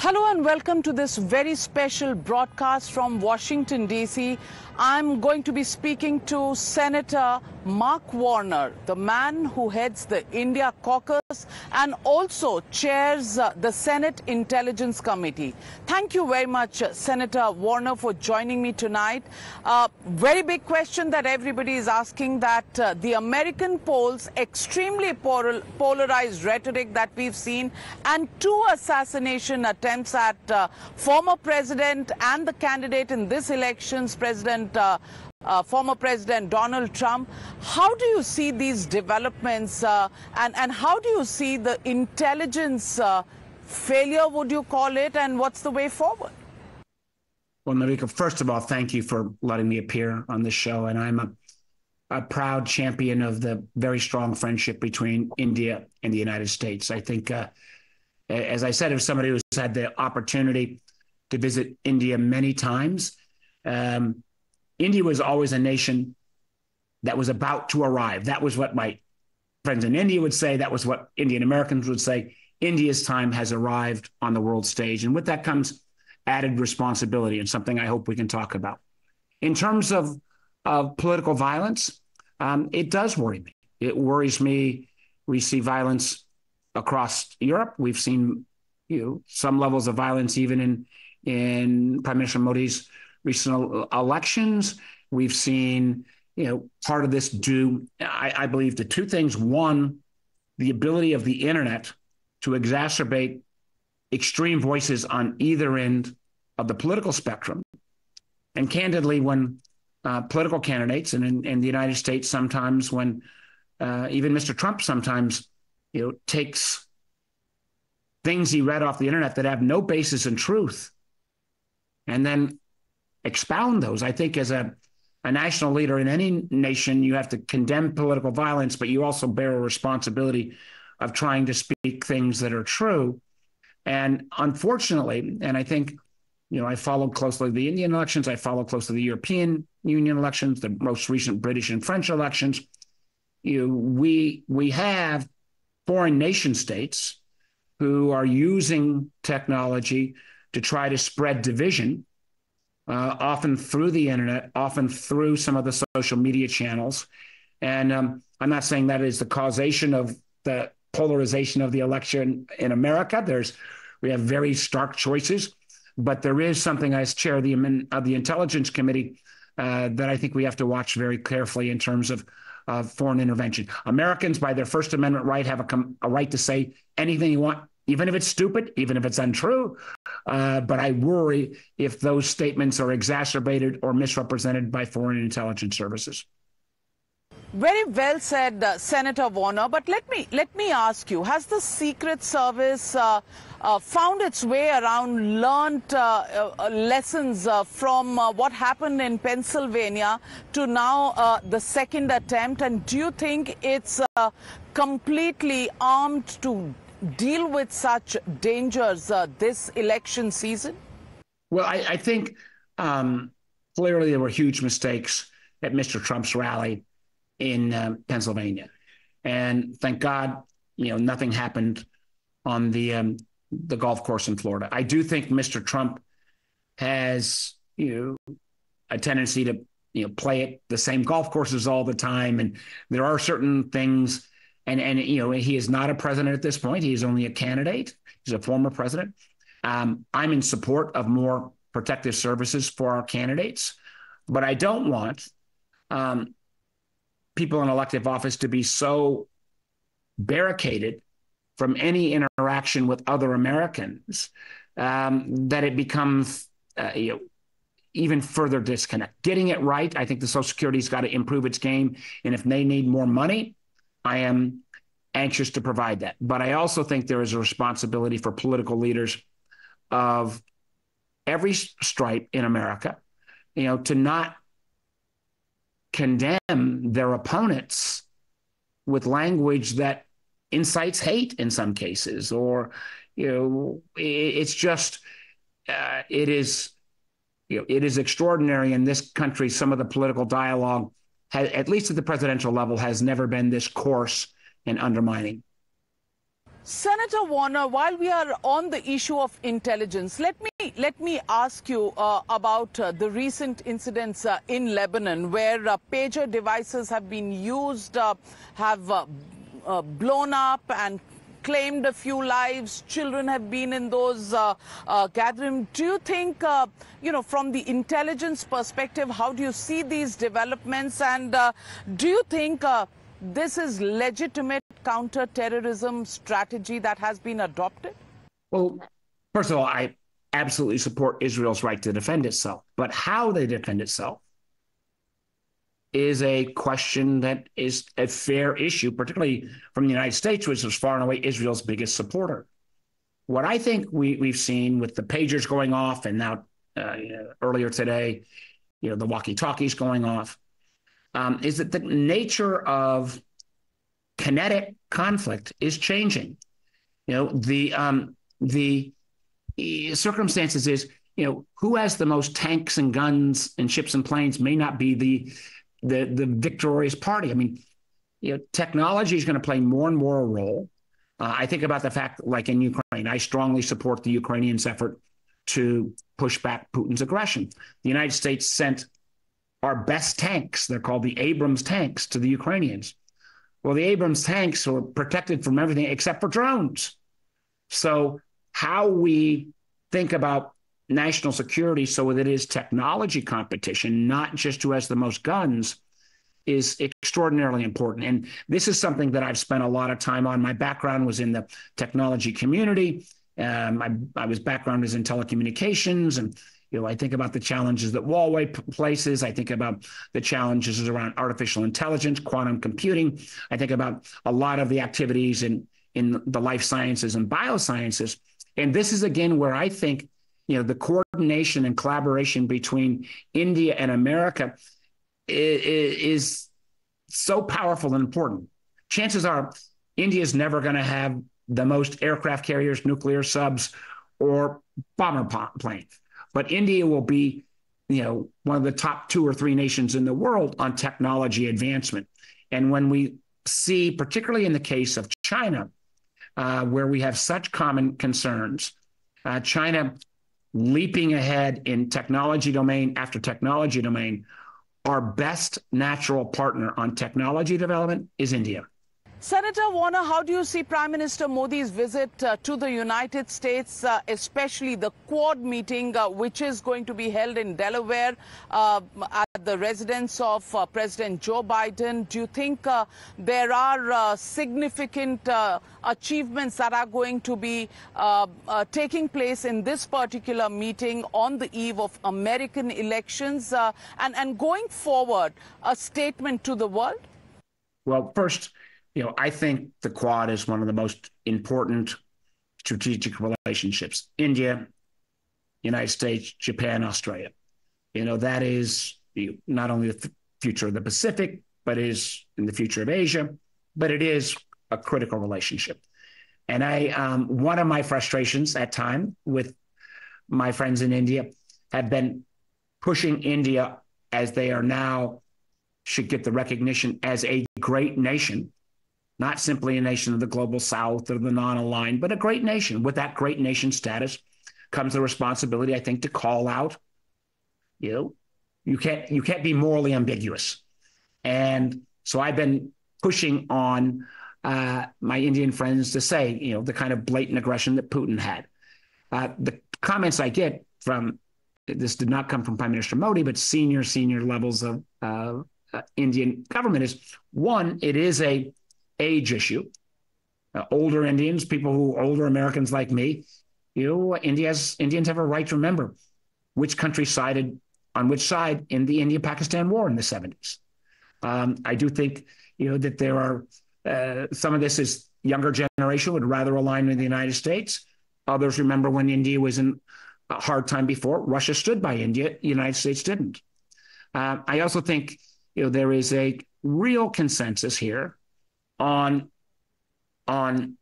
Hello and welcome to this very special broadcast from Washington, D.C. I'm going to be speaking to Senator Mark Warner, the man who heads the India caucus and also chairs the Senate Intelligence Committee. Thank you very much, Senator Warner, for joining me tonight. Very big question that everybody is asking, that the American polls, extremely polarized rhetoric that we've seen, and two assassination attempts at former president and the candidate in this elections, former President Donald Trump. How do you see these developments and how do you see the intelligence failure, would you call it, and what's the way forward? Well, Navika, first of all, thank you for letting me appear on this show. And I'm a proud champion of the very strong friendship between India and the United States. I think, as I said, as somebody who's had the opportunity to visit India many times, India was always a nation that was about to arrive. That was what my friends in India would say. That was what Indian Americans would say. India's time has arrived on the world stage. And with that comes added responsibility, and something I hope we can talk about. In terms of political violence, it does worry me. It worries me. We see violence across Europe. We've seen some levels of violence even in Prime Minister Modi's recent elections. We've seen, part of this due, I believe, to two things. One, the ability of the internet to exacerbate extreme voices on either end of the political spectrum. And candidly, when political candidates, and in the United States sometimes, when even Mr. Trump sometimes, takes things he read off the internet that have no basis in truth and then expound those. I think as a national leader in any nation, you have to condemn political violence, but you also bear a responsibility of trying to speak things that are true. And unfortunately, and I think, I followed closely the Indian elections, I followed closely the European Union elections, the most recent British and French elections. We have foreign nation states who are using technology to try to spread division, often through the internet, often through some of the social media channels. And I'm not saying that is the causation of the polarization of the election in America. We have very stark choices, but there is something, as chair of the Intelligence Committee, that I think we have to watch very carefully in terms of foreign intervention. Americans, by their First Amendment right, have a right to say anything you want, even if it's stupid, even if it's untrue. But I worry if those statements are exacerbated or misrepresented by foreign intelligence services. Very well said, Senator Warner. But let me ask you: has the Secret Service found its way around, learned lessons from what happened in Pennsylvania to now the second attempt? And do you think it's completely armed to deal with such dangers this election season? Well, I think clearly there were huge mistakes at Mr. Trump's rally in Pennsylvania, and thank God, nothing happened on the golf course in Florida. I do think Mr. Trump has a tendency to play at the same golf courses all the time, and there are certain things. And he is not a president at this point. He is only a candidate. He's a former president. I'm in support of more protective services for our candidates, but I don't want people in elective office to be so barricaded from any interaction with other Americans that it becomes even further disconnect. Getting it right, I think the Social Security's got to improve its game, and if they need more money, I am anxious to provide that. But I also think there is a responsibility for political leaders of every stripe in America, to not condemn their opponents with language that incites hate in some cases, or, it's just, it is extraordinary in this country. Some of the political dialogue, at least at the presidential level, has never been this coarse and undermining. Senator Warner, while we are on the issue of intelligence, let me ask you about the recent incidents in Lebanon, where pager devices have been used, have blown up and claimed a few lives. Children have been in those gatherings. Do you think, from the intelligence perspective, how do you see these developments? And do you think this is legitimate counter-terrorism strategy that has been adopted? Well, first of all, I absolutely support Israel's right to defend itself. But how they defend itself is a question that is a fair issue, particularly from the United States, which is far and away Israel's biggest supporter. What I think we've seen with the pagers going off, and now earlier today, the walkie-talkies going off, is that the nature of kinetic conflict is changing. The circumstances is, who has the most tanks and guns and ships and planes may not be the victorious party. I mean, technology is going to play more and more a role. I think about the fact, like in Ukraine, I strongly support the Ukrainians' effort to push back Putin's aggression. The United States sent our best tanks, they're called the Abrams tanks, to the Ukrainians. Well, the Abrams tanks are protected from everything except for drones. So how we think about national security so that it is technology competition, not just who has the most guns, is extraordinarily important. And this is something that I've spent a lot of time on. My background was in the technology community. My background is in telecommunications, and I think about the challenges that Huawei places. I think about the challenges around artificial intelligence, quantum computing. I think about a lot of the activities in the life sciences and biosciences. And this is, again, where I think, the coordination and collaboration between India and America is so powerful and important. Chances are India is never going to have the most aircraft carriers, nuclear subs, or bomber planes. But India will be, one of the top 2 or 3 nations in the world on technology advancement. And when we see, particularly in the case of China, where we have such common concerns, China leaping ahead in technology domain after technology domain, our best natural partner on technology development is India. Senator Warner, how do you see Prime Minister Modi's visit to the United States, especially the Quad meeting, which is going to be held in Delaware at the residence of President Joe Biden? Do you think there are significant achievements that are going to be taking place in this particular meeting on the eve of American elections and going forward, a statement to the world? Well, first, I think the Quad is one of the most important strategic relationships. India, United States, Japan, Australia. That is not only the future of the Pacific, but is in the future of Asia, but it is a critical relationship. And one of my frustrations at time with my friends in India have been pushing India, as they are now, should get the recognition as a great nation. Not simply a nation of the global south or the non-aligned, but a great nation. With that great nation status comes the responsibility, I think, to call out, you can't be morally ambiguous. And so I've been pushing on my Indian friends to say, the kind of blatant aggression that Putin had. The comments I get from, this did not come from Prime Minister Modi, but senior levels of Indian government is, one, it is a age issue. Older Indians, older Americans like me, Indians have a right to remember which country sided on which side in the India-Pakistan war in the 70s. I do think, that there are, some of this is younger generation would rather align with the United States. Others remember when India was in a hard time before. Russia stood by India. The United States didn't. I also think, there is a real consensus here on, and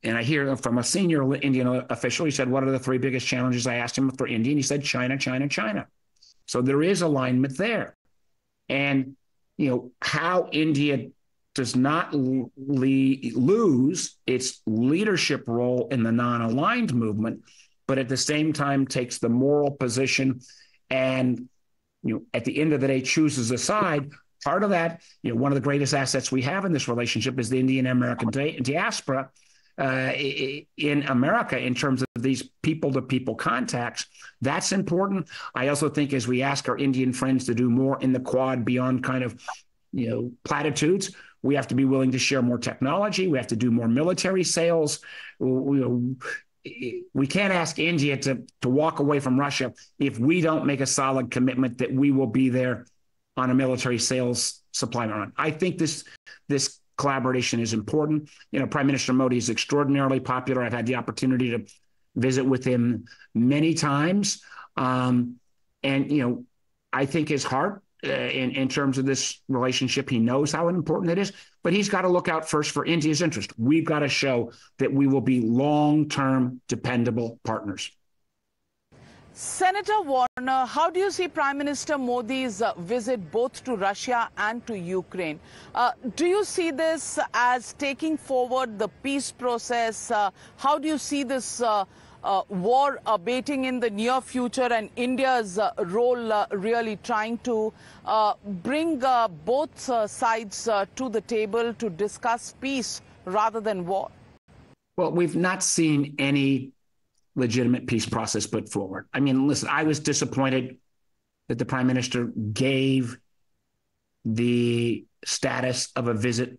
I hear from a senior Indian official, he said, what are the 3 biggest challenges? I asked him for India, and he said, China, China, China. So there is alignment there. And, how India does not lose its leadership role in the non-aligned movement, but at the same time takes the moral position and, at the end of the day, chooses a side. Part of that, one of the greatest assets we have in this relationship is the Indian American diaspora in America in terms of these people-to-people contacts. That's important. I also think as we ask our Indian friends to do more in the Quad beyond kind of, platitudes, we have to be willing to share more technology. We have to do more military sales. We can't ask India to walk away from Russia if we don't make a solid commitment that we will be there on a military sales supply run. I think this collaboration is important. Prime Minister Modi is extraordinarily popular. I've had the opportunity to visit with him many times. And I think his heart in terms of this relationship, he knows how important it is, but he's got to look out first for India's interest. We've got to show that we will be long-term, dependable partners. Senator Warner, how do you see Prime Minister Modi's visit both to Russia and to Ukraine? Do you see this as taking forward the peace process? How do you see this war abating in the near future and India's role really trying to bring both sides to the table to discuss peace rather than war? Well, we've not seen any legitimate peace process put forward. I mean, listen, I was disappointed that the Prime Minister gave the status of a visit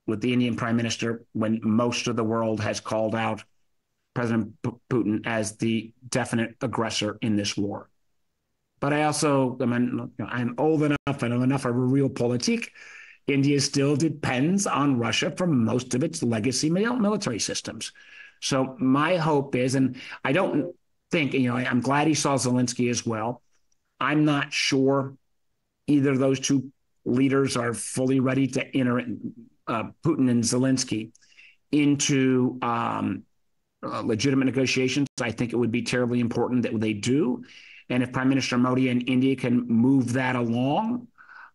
with the Indian Prime Minister when most of the world has called out President Putin as the definite aggressor in this war. But I also, I'm old enough, I know enough of realpolitik. India still depends on Russia for most of its legacy military systems. So my hope is, and I don't think, I'm glad he saw Zelensky as well. I'm not sure either of those two leaders are fully ready to enter Putin and Zelensky into legitimate negotiations. I think it would be terribly important that they do. And if Prime Minister Modi and India can move that along,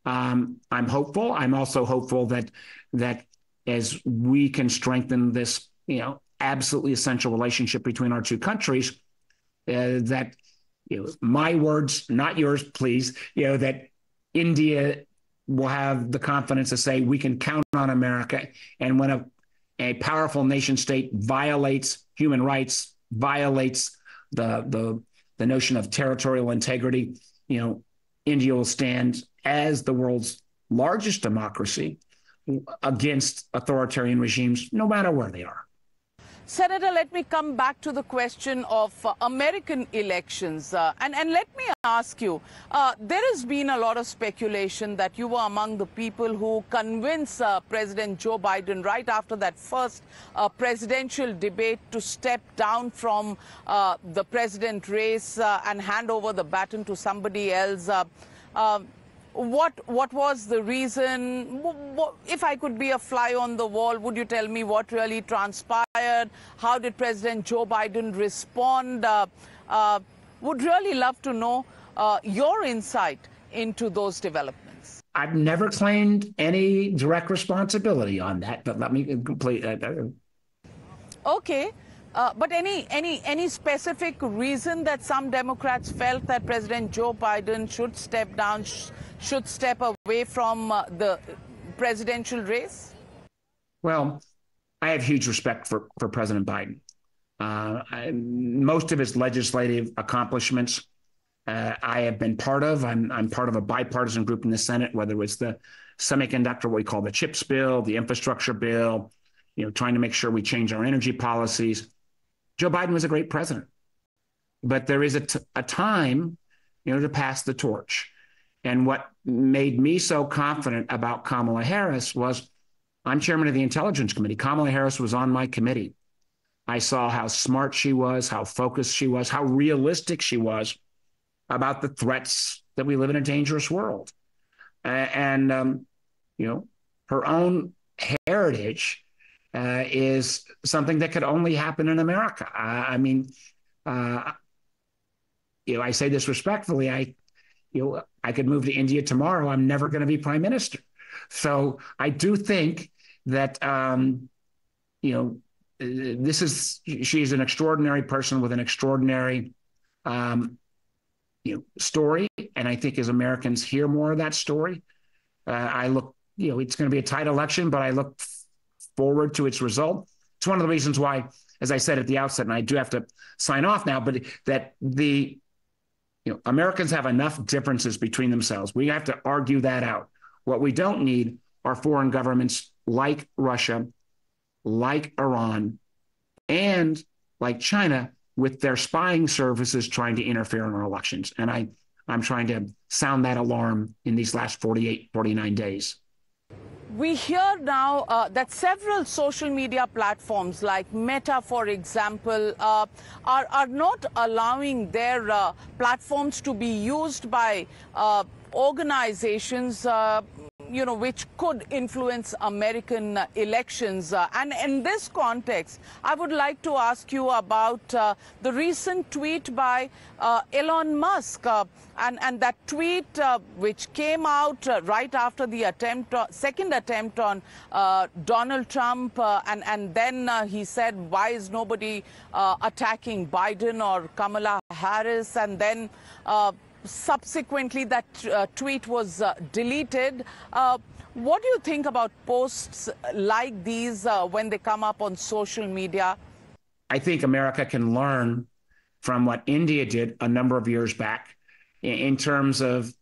I'm hopeful. I'm also hopeful that as we can strengthen this, absolutely essential relationship between our two countries, that, my words, not yours, please, that India will have the confidence to say we can count on America. And when a powerful nation state violates human rights, violates the notion of territorial integrity, India will stand as the world's largest democracy against authoritarian regimes, no matter where they are. Senator, let me come back to the question of American elections. And let me ask you, there has been a lot of speculation that you were among the people who convinced President Joe Biden right after that first presidential debate to step down from the president race and hand over the baton to somebody else. What was the reason? If I could be a fly on the wall, would you tell me what really transpired? How did President Joe Biden respond? Would really love to know your insight into those developments. I've never claimed any direct responsibility on that, but let me complete. Okay. But any specific reason that some Democrats felt that President Joe Biden should step down, should step away from the presidential race? Well, I have huge respect for President Biden. Most of his legislative accomplishments I have been part of. I'm part of a bipartisan group in the Senate, whether it's the semiconductor, what we call the CHIPS bill, the infrastructure bill, trying to make sure we change our energy policies. Joe Biden was a great president, but there is a time, to pass the torch. And what made me so confident about Kamala Harris was I'm chairman of the Intelligence Committee. Kamala Harris was on my committee. I saw how smart she was, how focused she was, how realistic she was about the threats that we live in a dangerous world. And her own heritage is something that could only happen in America. I say this respectfully. I could move to India tomorrow. I'm never going to be prime minister. So I do think that, she's an extraordinary person with an extraordinary, story. And I think as Americans hear more of that story, it's going to be a tight election, but I look forward to its result. It's one of the reasons why, as I said at the outset, and I do have to sign off now, but that Americans have enough differences between themselves. We have to argue that out. What we don't need are foreign governments like Russia, like Iran, and like China with their spying services trying to interfere in our elections. And I'm trying to sound that alarm in these last 48, 49 days. We hear now that several social media platforms like Meta, for example, are not allowing their platforms to be used by organizations which could influence American elections. And in this context, I would like to ask you about the recent tweet by Elon Musk. And that tweet, which came out right after the second attempt on Donald Trump, and then he said, why is nobody attacking Biden or Kamala Harris? And then subsequently, that tweet was deleted. What do you think about posts like these when they come up on social media? I think America can learn from what India did a number of years back in terms of,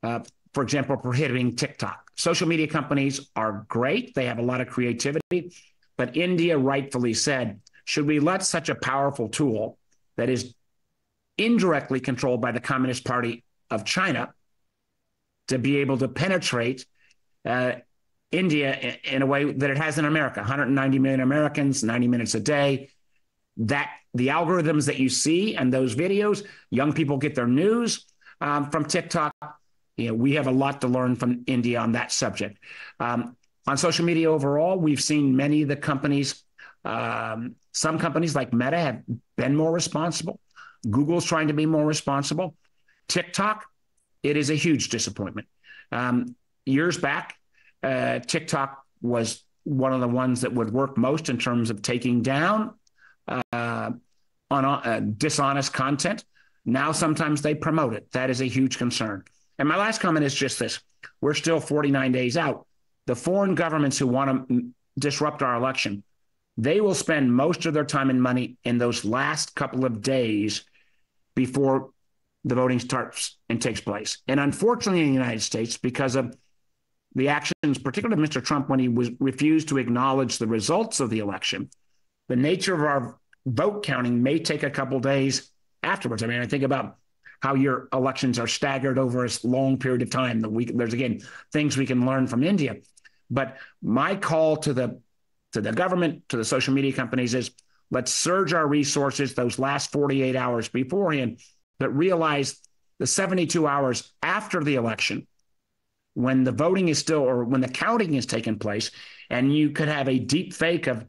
for example, prohibiting TikTok. Social media companies are great. They have a lot of creativity. But India rightfully said, should we let such a powerful tool that is indirectly controlled by the Communist Party of China to be able to penetrate India in a way that it has in America? 190 million Americans, 90 minutes a day. That the algorithms that you see and those videos, young people get their news from TikTok. We have a lot to learn from India on that subject. On social media overall, we've seen many of the companies, some companies like Meta have been more responsible. Google's trying to be more responsible. TikTok, it is a huge disappointment. Years back, TikTok was one of the ones that would work most in terms of taking down dishonest content. Now, sometimes they promote it. That is a huge concern. And my last comment is just this. We're still 49 days out. The foreign governments who want to disrupt our election, they will spend most of their time and money in those last couple of days before the voting starts and takes place. And unfortunately, in the United States, because of the actions, particularly of Mr. Trump, when he refused to acknowledge the results of the election, the nature of our vote counting may take a couple days afterwards. I mean, I think about how your elections are staggered over a long period of time. There's, again, things we can learn from India. But my call to the government, to the social media companies is, let's surge our resources those last 48 hours beforehand, but realize the 72 hours after the election, when the voting is still, or when the counting is taking place, and you could have a deep fake of,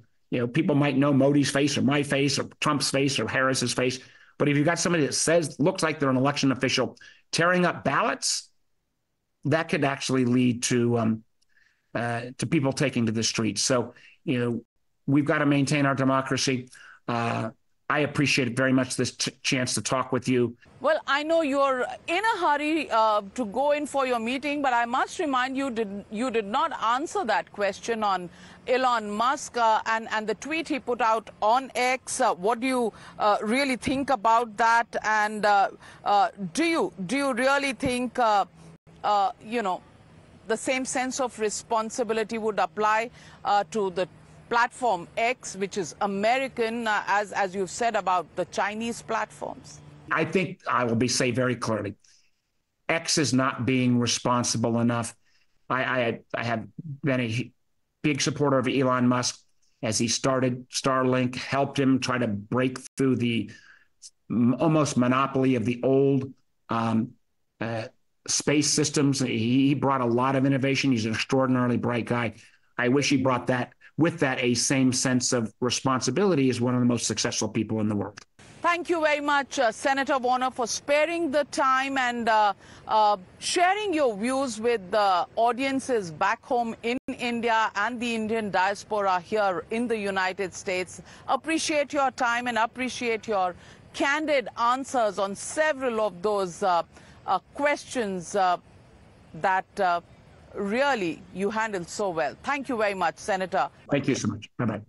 people might know Modi's face or my face or Trump's face or Harris's face. But if you've got somebody that looks like they're an election official tearing up ballots, that could actually lead to people taking to the streets. So, we've got to maintain our democracy. I appreciate very much this chance to talk with you. Well, I know you're in a hurry to go in for your meeting, but I must remind you, you did not answer that question on Elon Musk and the tweet he put out on X. What do you really think about that? And do you really think, the same sense of responsibility would apply to the platform X, which is American, as you've said about the Chinese platforms? I think I will say very clearly, X is not being responsible enough. I have been a big supporter of Elon Musk as he started Starlink, helped him try to break through the almost monopoly of the old space systems. He brought a lot of innovation. He's an extraordinarily bright guy. I wish he brought that, with that, a same sense of responsibility as one of the most successful people in the world. Thank you very much, Senator Warner, for sparing the time and sharing your views with the audiences back home in India and the Indian diaspora here in the United States. Appreciate your time and appreciate your candid answers on several of those questions that really you handled so well. Thank you very much, Senator. Thank you so much. Bye-bye.